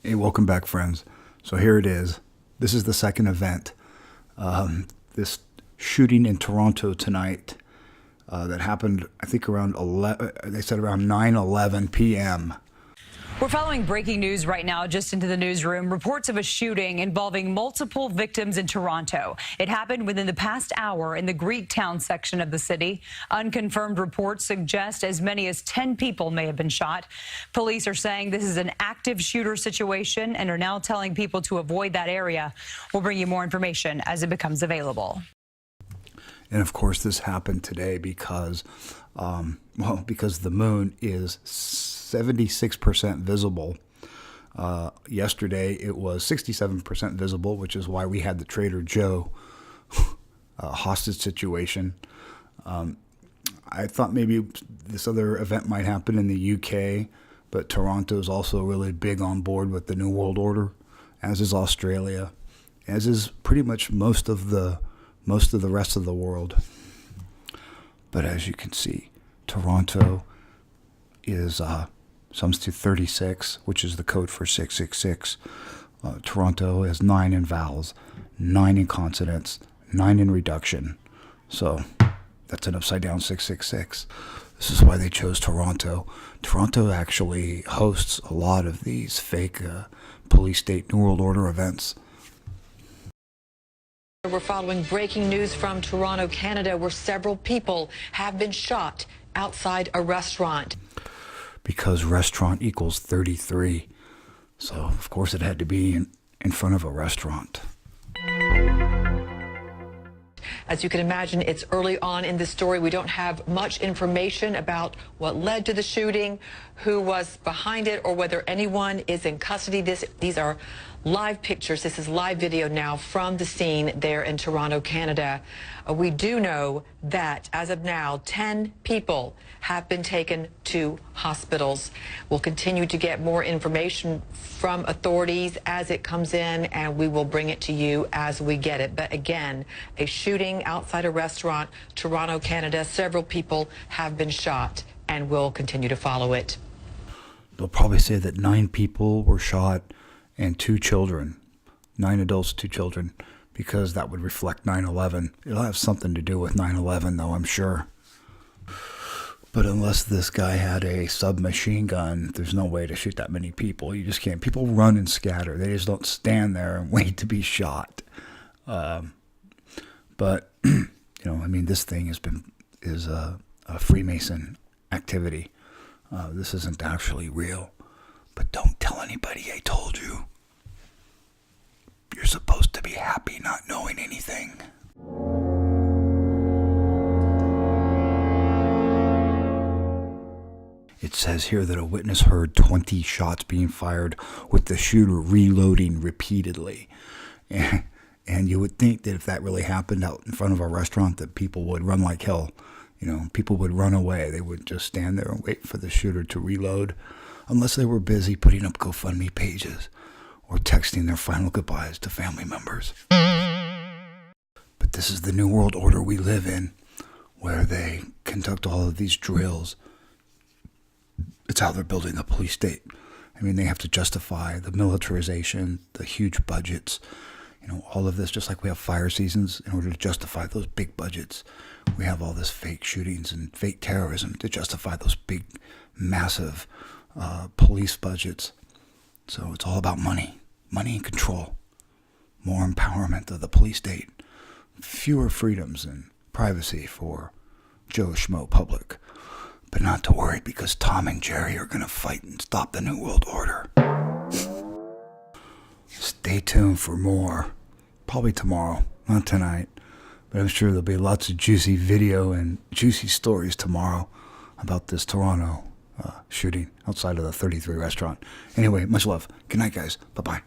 Hey, welcome back, friends. So here it is. This is the second event. This shooting in Toronto tonight that happened, I think, around 11. They said around 9:11 p.m. We're following breaking news right now just into the newsroom. Reports of a shooting involving multiple victims in Toronto. It happened within the past hour in the Greektown section of the city. Unconfirmed reports suggest as many as 10 people may have been shot. Police are saying this is an active shooter situation and are now telling people to avoid that area. We'll bring you more information as it becomes available. And of course, this happened today because, because the moon is 76% visible. Yesterday, it was 67% visible, which is why we had the Trader Joe hostage situation. I thought maybe this other event might happen in the UK, but Toronto is also really big on board with the New World Order, as is Australia, as is pretty much most of the rest of the world. But as you can see, Toronto is sums to 36, which is the code for 666. Toronto has 9 in vowels, 9 in consonants, 9 in reduction. So that's an upside down 666. This is why they chose Toronto. Toronto actually hosts a lot of these fake police state New World Order events. We're following breaking news from Toronto, Canada, where several people have been shot outside a restaurant. Because restaurant equals 33. So, of course, it had to be in front of a restaurant. As you can imagine, it's early on in the story. We don't have much information about what led to the shooting, who was behind it, or whether anyone is in custody. These are live pictures. This is live video now from the scene there in Toronto, Canada. We do know that, as of now, 10 people have been taken to hospitals. We'll continue to get more information from authorities as it comes in, and we will bring it to you as we get it. But again, a shooting outside a restaurant, Toronto, Canada. Several people have been shot, and we'll continue to follow it. They'll probably say that 9 people were shot and 2 children, 9 adults, 2 children, because that would reflect 9/11. It'll have something to do with 9/11, though, I'm sure. But unless this guy had a submachine gun, there's no way to shoot that many people. You just can't. People run and scatter. They just don't stand there and wait to be shot. But I mean, this thing is a Freemason activity. This isn't actually real. But don't tell anybody I told you. You're supposed to be happy not knowing anything. It says here that a witness heard 20 shots being fired with the shooter reloading repeatedly. And you would think that if that really happened out in front of a restaurant, that people would run like hell. People would run away. They would just stand there and wait for the shooter to reload, unless they were busy putting up GoFundMe pages or texting their final goodbyes to family members. But this is the New World Order we live in, where they conduct all of these drills. It's how they're building a police state. I mean, they have to justify the militarization, the huge budgets, all of this, just like we have fire seasons in order to justify those big budgets. We have all this fake shootings and fake terrorism to justify those big, massive police budgets. So it's all about money and control, more empowerment of the police state, fewer freedoms and privacy for Joe Schmo public. But not to worry, because Tom and Jerry are going to fight and stop the New World Order. Stay tuned for more, probably tomorrow, not tonight, but I'm sure there'll be lots of juicy video and juicy stories tomorrow about this Toronto shooting outside of the 33 restaurant. Anyway, much love. Good night, guys. Bye-bye.